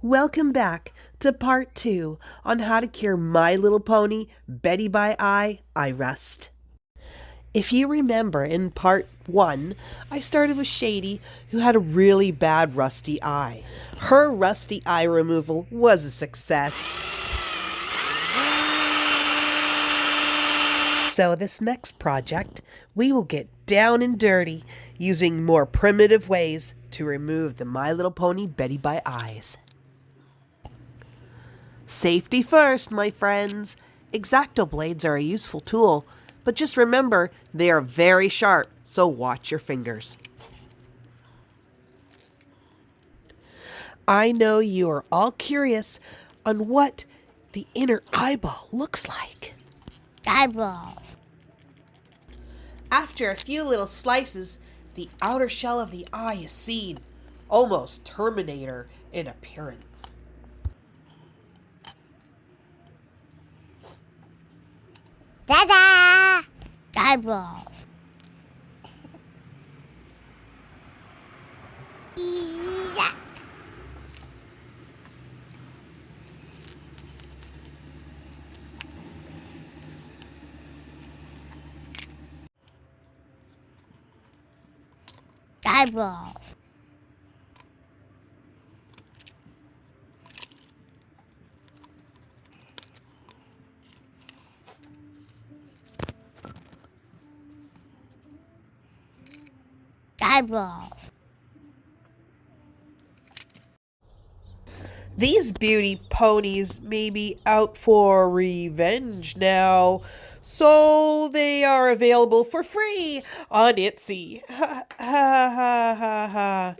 Welcome back to part 2 on how to cure My Little Pony Beddy by eye rust. If you remember in part 1, I started with Shady, who had a really bad rusty eye. Her rusty eye removal was a success. So this next project, we will get down and dirty using more primitive ways to remove the My Little Pony Beddy by eyes. Safety first, my friends. X-Acto blades are a useful tool, but just remember they are very sharp, so watch your fingers. I know you are all curious on what the inner eyeball looks like. Eyeball. After a few little slices, the outer shell of the eye is seen, almost Terminator in appearance. Ta-da! Eyeball. Yuck. Eyeball. Eyeball. These beauty ponies may be out for revenge now, so they are available for free on Etsy. Ha ha ha ha ha.